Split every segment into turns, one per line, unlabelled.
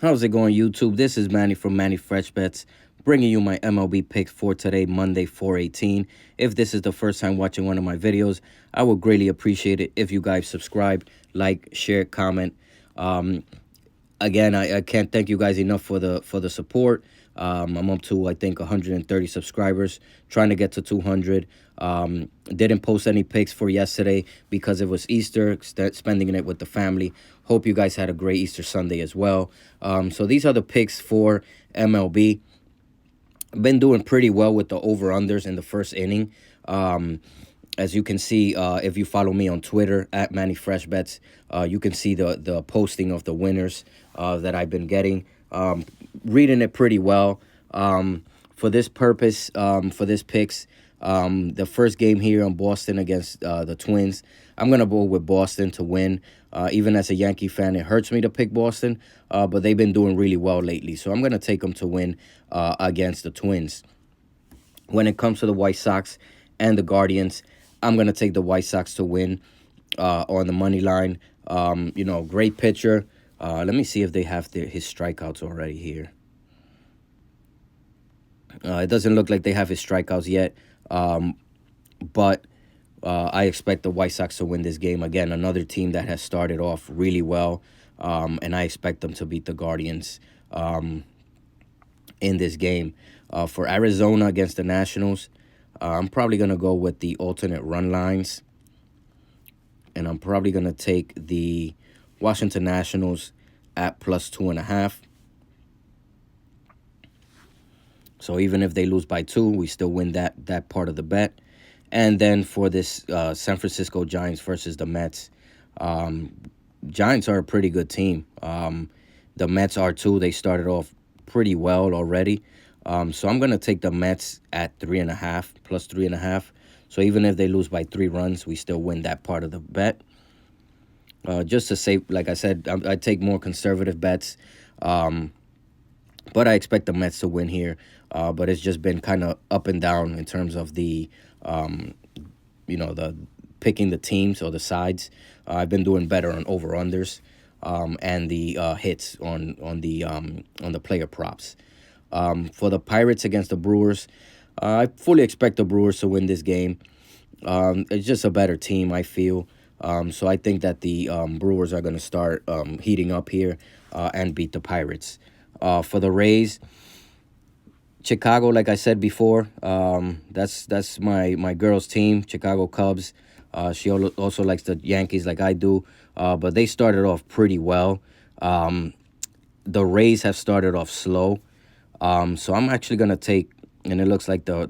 How's it going, YouTube? This is Manny from Manny Fresh Bets, bringing you my MLB picks for today, Monday, 4/18. If this is the first time watching one of my videos, I would greatly appreciate it if you guys subscribe, like, share, comment. Um, Again, I can't thank you guys enough for the support. I'm up to, I think, 130 subscribers, trying to get to 200. Didn't post any pics for yesterday because it was Easter, spending it with the family. Hope you guys had a great Easter Sunday as well. So these are the picks for MLB. Been doing pretty well with the over-unders in the first inning. As you can see, if you follow me on Twitter at Manny Fresh Bets, you can see the posting of the winners that I've been getting. Reading it pretty well. For this purpose, for this picks, the first game here on Boston against the Twins, I'm going to go with Boston to win. Even as a Yankee fan, it hurts me to pick Boston, but they've been doing really well lately. So I'm going to take them to win against the Twins. When it comes to the White Sox and the Guardians, I'm going to take the White Sox to win on the money line. Great pitcher. Let me see if they have his strikeouts already here. It doesn't look like they have his strikeouts yet, but I expect the White Sox to win this game. Again, another team that has started off really well, and I expect them to beat the Guardians in this game. For Arizona against the Nationals, I'm probably going to go with the alternate run lines, and I'm probably going to take the Washington Nationals at +2.5. So even if they lose by 2, we still win that part of the bet. And then for this San Francisco Giants versus the Mets, Giants are a pretty good team. The Mets are too. They started off pretty well already. So I'm going to take the Mets at 3.5, +3.5. So even if they lose by 3 runs, we still win that part of the bet. Just to say, like I said, I take more conservative bets. But I expect the Mets to win here. But it's just been kind of up and down in terms of the picking the teams or the sides. I've been doing better on over-unders and the hits on the player props. For the Pirates against the Brewers, I fully expect the Brewers to win this game. It's just a better team, I feel. So I think that the Brewers are going to start heating up here and beat the Pirates. For the Rays, Chicago, like I said before, that's my girl's team, Chicago Cubs. She also likes the Yankees like I do, but they started off pretty well. The Rays have started off slow, so I'm actually going to take, and it looks like the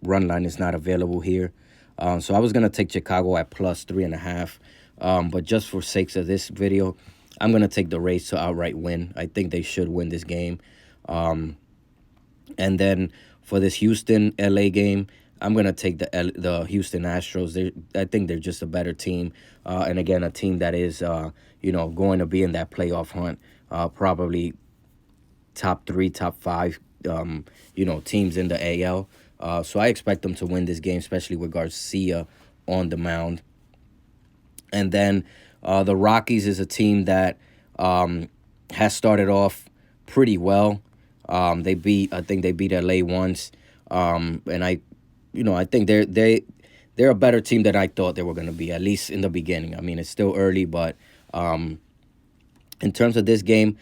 run line is not available here. So I was going to take Chicago at +3.5, but just for sakes of this video, I'm going to take the Rays to outright win. I think they should win this game. And then for this Houston-LA game, I'm going to take the Houston Astros. I think they're just a better team. And again, a team that is, going to be in that playoff hunt, probably top 3, top 5, teams in the AL. So I expect them to win this game, especially with Garcia on the mound. And then the Rockies is a team that has started off pretty well. I think they beat LA once, and I think they're a better team than I thought they were going to be, at least in the beginning. I mean, it's still early, but in terms of this game,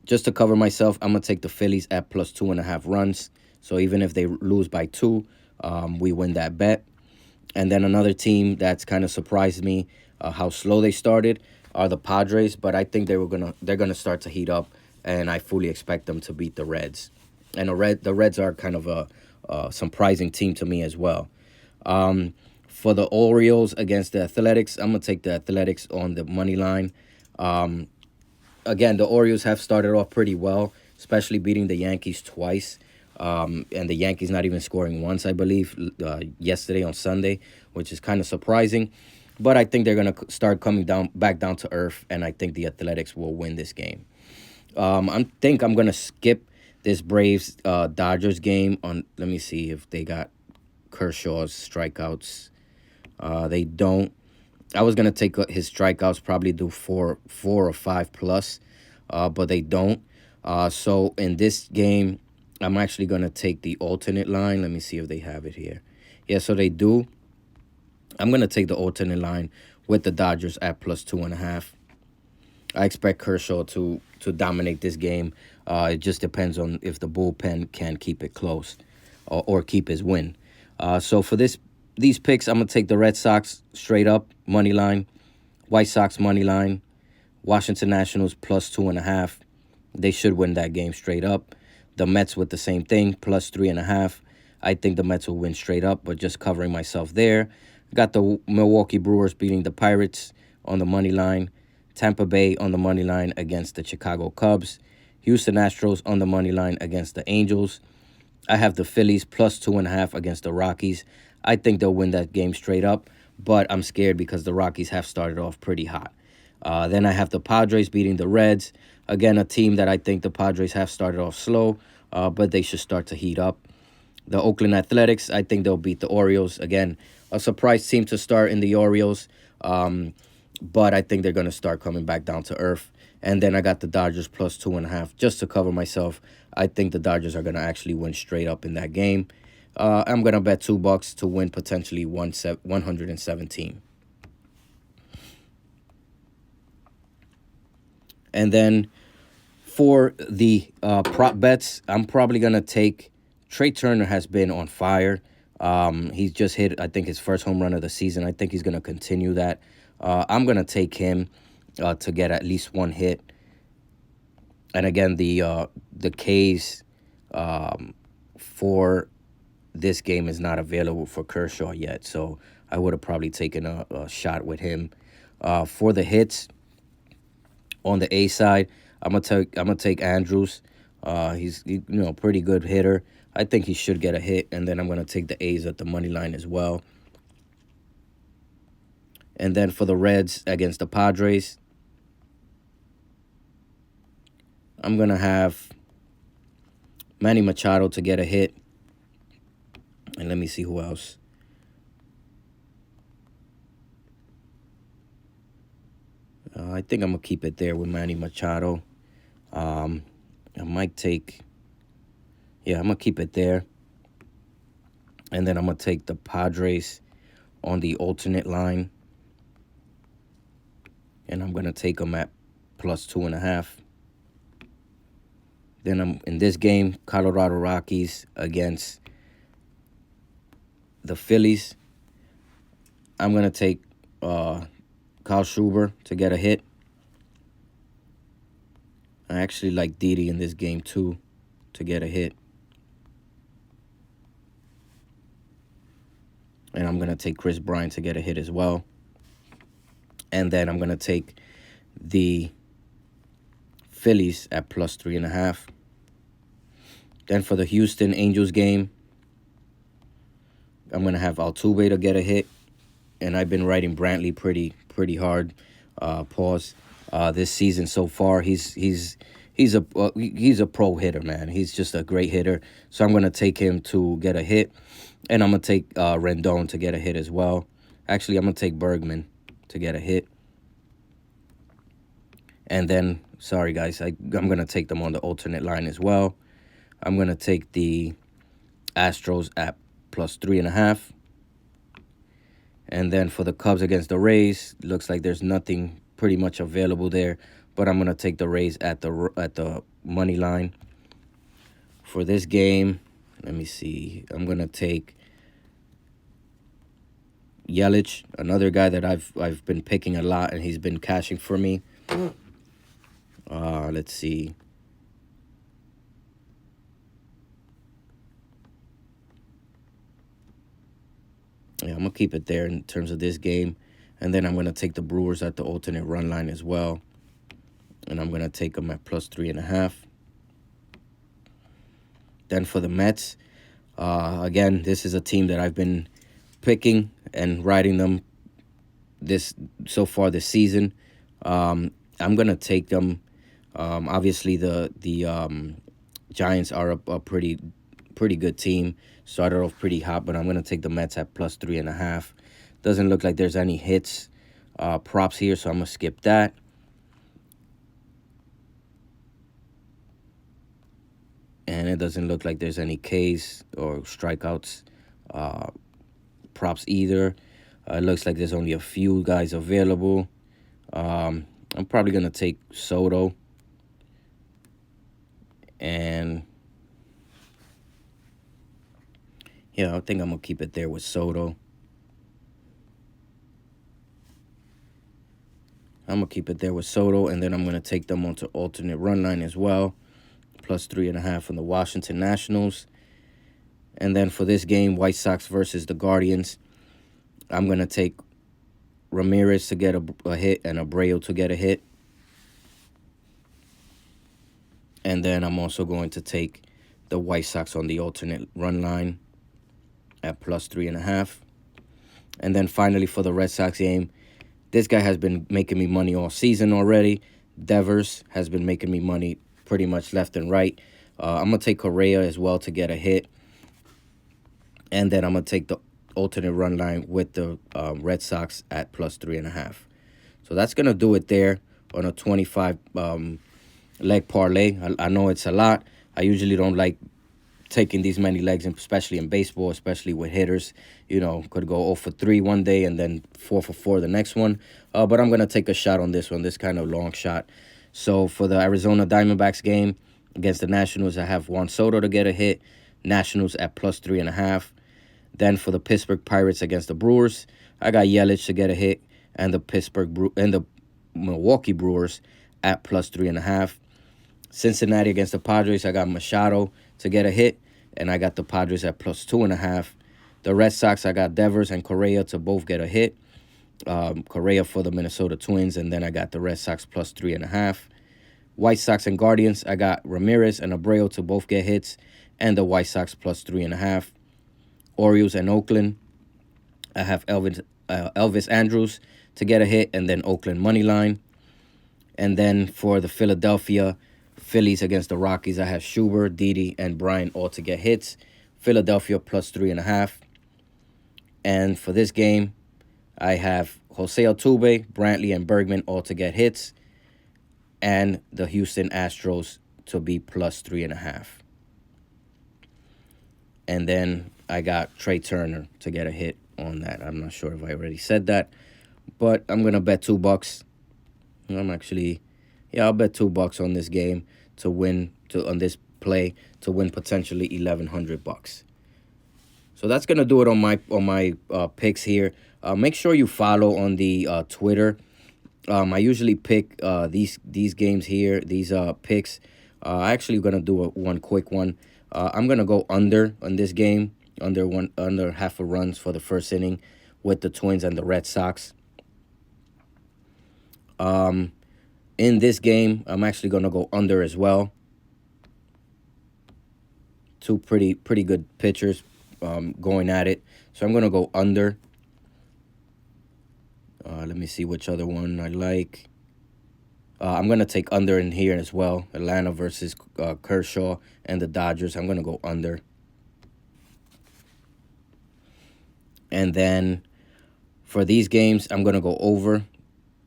just to cover myself, I'm gonna take the Phillies at +2.5 runs. So even if they lose by 2, we win that bet. And then another team that's kind of surprised me how slow they started are the Padres, but I think they're gonna start to heat up, and I fully expect them to beat the Reds. And the Reds are kind of a surprising team to me as well. For the Orioles against the Athletics, I'm gonna take the Athletics on the money line. Again, the Orioles have started off pretty well, especially beating the Yankees twice. And the Yankees not even scoring once, I believe, yesterday on Sunday, which is kind of surprising. But I think they're going to start coming back down to earth, and I think the Athletics will win this game. I think I'm going to skip this Braves-Dodgers game. Let me see if they got Kershaw's strikeouts. They don't. I was going to take his strikeouts, probably do 4 or 5 plus, but they don't. So in this game, I'm actually going to take the alternate line. Let me see if they have it here. Yeah, so they do. I'm going to take the alternate line with the Dodgers at +2.5. I expect Kershaw to dominate this game. It just depends on if the bullpen can keep it close or keep his win. So for these picks, I'm going to take the Red Sox straight up, money line, White Sox money line, Washington Nationals +2.5. They should win that game straight up. The Mets with the same thing, +3.5. I think the Mets will win straight up, but just covering myself there. Got the Milwaukee Brewers beating the Pirates on the money line. Tampa Bay on the money line against the Chicago Cubs. Houston Astros on the money line against the Angels. I have the Phillies +2.5 against the Rockies. I think they'll win that game straight up, but I'm scared because the Rockies have started off pretty hot. Then I have the Padres beating the Reds. Again, a team that I think the Padres have started off slow, but they should start to heat up. The Oakland Athletics, I think they'll beat the Orioles. Again, a surprise team to start in the Orioles, but I think they're going to start coming back down to earth. And then I got the Dodgers +2.5 just to cover myself. I think the Dodgers are going to actually win straight up in that game. I'm going to bet $2 to win potentially 117. And then for the prop bets, I'm probably going to take Trey Turner. Has been on fire. He's just hit, I think, his first home run of the season. I think he's going to continue that. I'm going to take him to get at least one hit. And again, the K's for this game is not available for Kershaw yet, so I would have probably taken a shot with him. For the hits on the A side, I'm gonna take Andrews. He's pretty good hitter. I think he should get a hit, and then I'm gonna take the A's at the money line as well. And then for the Reds against the Padres, I'm going to have Manny Machado to get a hit. And let me see who else. I think I'm going to keep it there with Manny Machado. I might take... Yeah, I'm going to keep it there. And then I'm going to take the Padres on the alternate line. And I'm going to take them at +2.5. Then I'm in this game, Colorado Rockies against the Phillies. I'm going to take Kyle Schwarber to get a hit. I actually like Didi in this game, too, to get a hit. And I'm going to take Chris Bryant to get a hit as well. And then I'm going to take the Phillies at +3.5. Then for the Houston Angels game, I'm going to have Altuve to get a hit. And I've been riding Brantley pretty hard. This season so far. He's a pro hitter, man. He's just a great hitter. So I'm going to take him to get a hit. And I'm going to take Rendon to get a hit as well. Actually, I'm going to take Bergman to get a hit. And then, sorry, guys, I'm going to take them on the alternate line as well. I'm going to take the Astros at +3.5. And then for the Cubs against the Rays, looks like there's nothing pretty much available there. But I'm going to take the Rays at the money line. For this game, let me see. I'm going to take Yelich, another guy that I've been picking a lot, and he's been cashing for me. Let's see. Yeah, I'm going to keep it there in terms of this game. And then I'm going to take the Brewers at the alternate run line as well. And I'm going to take them at +3.5. Then for the Mets, again, this is a team that I've been picking and riding them so far this season. I'm going to take them. Obviously, the Giants are a pretty good team. Started off pretty hot, but I'm going to take the Mets at +3.5. Doesn't look like there's any hits props here, so I'm going to skip that. And it doesn't look like there's any Ks or strikeouts props either. It looks like there's only a few guys available. I'm probably going to take Soto. And yeah, I think I'm going to keep it there with Soto. And then I'm going to take them onto alternate run line as well. Plus 3.5 on the Washington Nationals. And then for this game, White Sox versus the Guardians, I'm going to take Ramirez to get a hit and Abreu to get a hit. And then I'm also going to take the White Sox on the alternate run line at plus 3.5. And then finally for the Red Sox game, this guy has been making me money all season already. Devers has been making me money pretty much left and right. I'm going to take Correa as well to get a hit. And then I'm going to take the alternate run line with the Red Sox at plus 3.5. So that's going to do it there on a 25 leg parlay. I know it's a lot. I usually don't like taking these many legs, especially in baseball, especially with hitters. You know, could go 0 for 3 one day and then 4 for 4 the next one. But I'm going to take a shot on this one, this kind of long shot. So for the Arizona Diamondbacks game against the Nationals, I have Juan Soto to get a hit. Nationals at plus 3.5. Then for the Pittsburgh Pirates against the Brewers, I got Yelich to get a hit, and the Milwaukee Brewers at plus 3.5. Cincinnati against the Padres, I got Machado to get a hit, and I got the Padres at plus 2.5. The Red Sox, I got Devers and Correa to both get a hit. Correa for the Minnesota Twins, and then I got the Red Sox plus 3.5. White Sox and Guardians, I got Ramirez and Abreu to both get hits, and the White Sox plus 3.5. Orioles and Oakland, I have Elvis Andrus to get a hit, and then Oakland money line. And then for the Philadelphia Phillies against the Rockies, I have Schubert, Didi, and Bryant all to get hits. Philadelphia plus 3.5. And for this game, I have Jose Altuve, Brantley, and Bergman all to get hits, and the Houston Astros to be plus 3.5. And then I got Trey Turner to get a hit on that. I'm not sure if I already said that, but I'm going to bet $2. I'll bet $2 on this game to win, on this play to win potentially $1,100. So that's going to do it on my picks here. Make sure you follow on the Twitter. I usually pick these games here, these picks. I'm actually going to do one quick one. I'm going to go under on this game, under half a runs for the first inning with the Twins and the Red Sox. In this game, I'm actually going to go under as well. Two pretty good pitchers going at it. So I'm going to go under. Let me see which other one I like. I'm going to take under in here as well. Atlanta versus Kershaw and the Dodgers. I'm going to go under. And then for these games, I'm going to go over.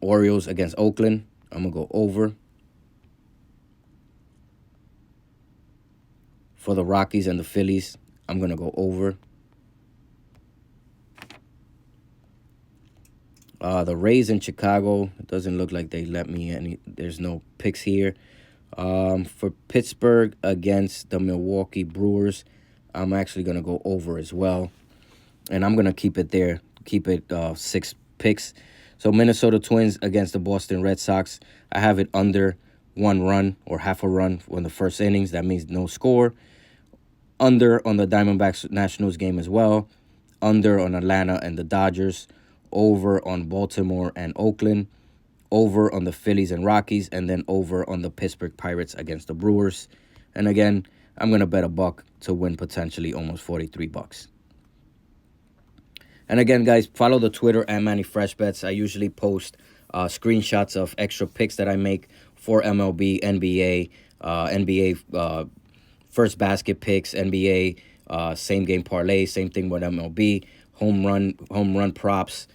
Orioles against Oakland, I'm going to go over. For the Rockies and the Phillies, I'm going to go over. The Rays in Chicago, it doesn't look like they let me any. There's no picks here. For Pittsburgh against the Milwaukee Brewers, I'm actually going to go over as well. And I'm going to keep it there. Keep it 6 picks. So Minnesota Twins against the Boston Red Sox, I have it under 1 run or half a run in the first innings. That means no score. Under on the Diamondbacks Nationals game as well. Under on Atlanta and the Dodgers. Over on Baltimore and Oakland. Over on the Phillies and Rockies. And then over on the Pittsburgh Pirates against the Brewers. And again, I'm going to bet $1 to win potentially almost $43. And again, guys, follow the Twitter at Manny Fresh Bets. I usually post screenshots of extra picks that I make for MLB, NBA, NBA first basket picks, NBA same game parlay. Same thing with MLB, home run props,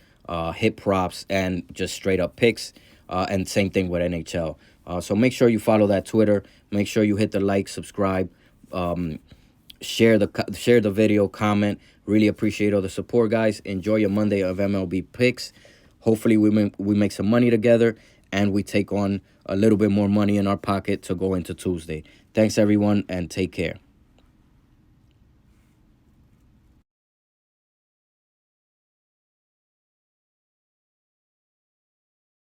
hit props, and just straight up picks. And same thing with NHL. So make sure you follow that Twitter. Make sure you hit the like, subscribe share the video, comment. Really appreciate all the support, guys. Enjoy your Monday of MLB picks. Hopefully we make some money together, and we take on a little bit more money in our pocket to go into Tuesday. Thanks, everyone, and take care.